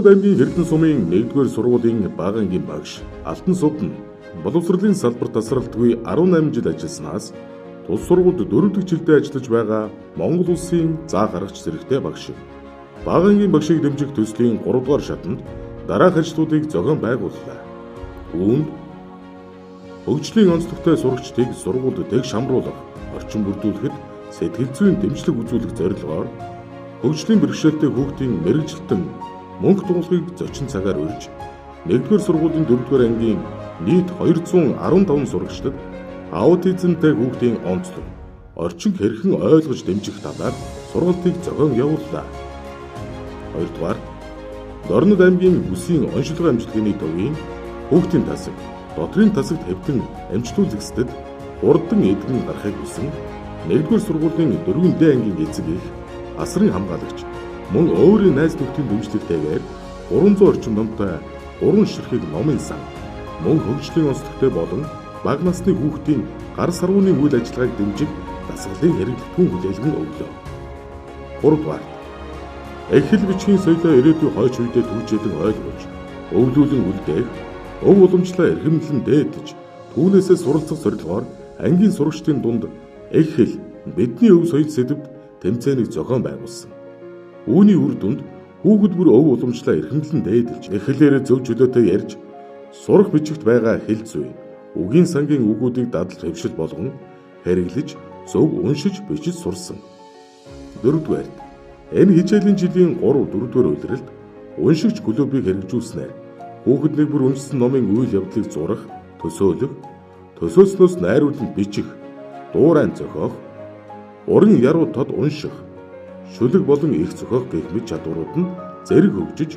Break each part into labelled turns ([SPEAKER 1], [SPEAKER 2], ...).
[SPEAKER 1] аймгийн Эрдэнэ сумын 1-р сургуулийн бага ангийн багш Алтан сувд нь боловсролын салбарт тасралтгүй 18 жил ажилласнаас тус сургуульд 4 дахь жилдээ ажиллаж байгаа Монгол улсын заа гарагч зэрэгтэй багш. Бага ангийн багшийг дэмжих төслийн 3 дугаар шатанд дараах ажлуудыг зохион байгууллаа. Үүнд хөгжлийн онцлогтой сурагчдыг сургуульд дэг шамруулах, орчин бүрдүүлэхэд сэтгэл зүйн дэмжлэг үзүүлэх зорилгоор хөгжлийн бэрхшээлтэй хүүхдийн мэрэгжилтэн мөнгө туулахыг зочин цагаар урьж 1-р сургуулийн 4-р ангийн нийт 215 сурагчдад аутизмтай хүүхдийн онцлог, орчин хэрхэн ойлгож дэмжих талаар сургалтыг зохион явууллаа. 2-р Дорнод аймгийн бүсийн онцлог амжилтны төвийн хүүхдийн тасаг, дотрийн тасагт хэвтэн амжилтуулагчдад хурдан эдгэн гарахыг хүсэн 1-р сургуулийн 4-р ангийн эцэг их асрын хамгаалагч мөн өөрийн найз нөхдийн дэмжлэгтэйгээр 300 орчим номтой 3 ширхэг номын сан, мөн хөгжлийн онцлогтой болон бага насны хүүхдийн гар сарвууны үйл ажиллагааг дэмжих дасгалын хэрэглэгдэхүүн хүлээлгэн өглөө. 3-р Эхлэл бичгийн соёлоо ирээдүйн хойч үедээ түүжээдэн ойлгож, өвлүүлэн үлдээх, өв уламжлаа эрхэмлэн дээдэж, түүнээсээ суралцах зорилгоор ангийн сурагчдын дунд эхлэл бидний өв соёл сэдвд тэмцээнийг зохион байгуулсан. Үүний үр дүнд хүүхэд бүр өв уламжлаа эрхэмлэн дээдэлж, эхлэлээр зөв чөлөөтэй ярьж, сурах бичигт байгаа хэл зүй, үгийн сангийн үгүүдийг дадал хөвшил болгон хэрэглэж, зөв уншиж бичиж сурсан. 4-р Энэ хичээлийн жилийн 3-4-р улиралд уншигч клубыг хэрэгжүүлснээр хүүхэд нэг бүр уншсан номын үйл явдлыг зурах, төсөөлөх, төсөөлснөөс найруулан бичих, дуурайн зохиох, уран яруу тод унших, шүлэг болон их зохиох гэх мэт чадварууд нь зэрэг хөгжиж,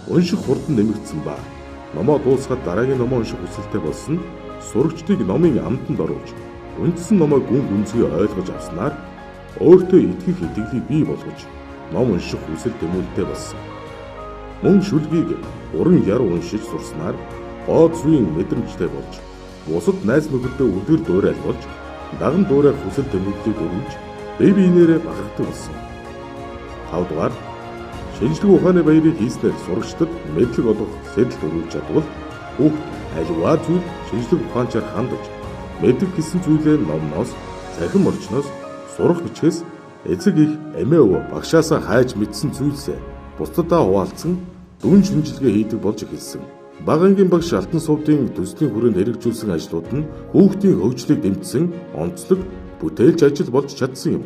[SPEAKER 1] унших хурдан нэмэгдсэн ба номоо дуусгаад дараагийн номоо унших хүсэлтэй болсон сурагчдыг номын амтанд оруулж, үндсэн номоо гүн гүнзгий ойлгож авснаар өөртөө итгэх итгэлийг бий болгож, ном унших хүсэл тэмүүлэлтэй болсон. Мөн шүлгийг уран яруу уншиж сурснаар гоо зүйн мэдрэмжтэй болж, бусад найз нөхөдөө үлгэр дуурайлуулж, даган дуурайх хүсэл тэмүүллийг өргөж, бие биенээрээ багтдаг болсон. 5-р Шинжлэх ухааны баярыг хийснээр сурагчдад мэдлэг олох сэтэл төрүүлж чадвал хүүхд аливаа зүйл шинжлэх ухаанчаар хандаж, мэддэг гэсэн зүйлээ номноос, цахим орчноос, сурах бичгээс эцэг их эмээ өвөө багшаасаа хайж мэдсэн зүйлсээ бусдадаа хуваалцсан дүн шинжилгээ хийдэг болж эхэлсэн. Бага ангийн багш Алтан сувдын төслийн хүрээнд хэрэгжүүлсэн ажлууд нь хүүхдийн хөгжлийг дэмжсэн онцлог бүтээлч ажил болж чадсан юм.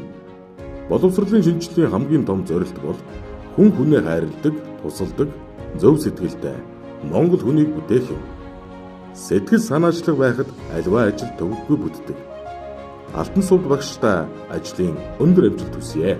[SPEAKER 1] Боловсролын шинжилгээний хамгийн том зорилт бол хүн хүнээ хайрладаг, тусалдаг, зөв сэтгэлтэй Монгол хүнийг бүтээх юм. Сэтгэл санаачлаг байхад аливаа ажил төвөггүй бүтдэг. Алтан сувд багштай ажлын өндөр амжилт хүсье.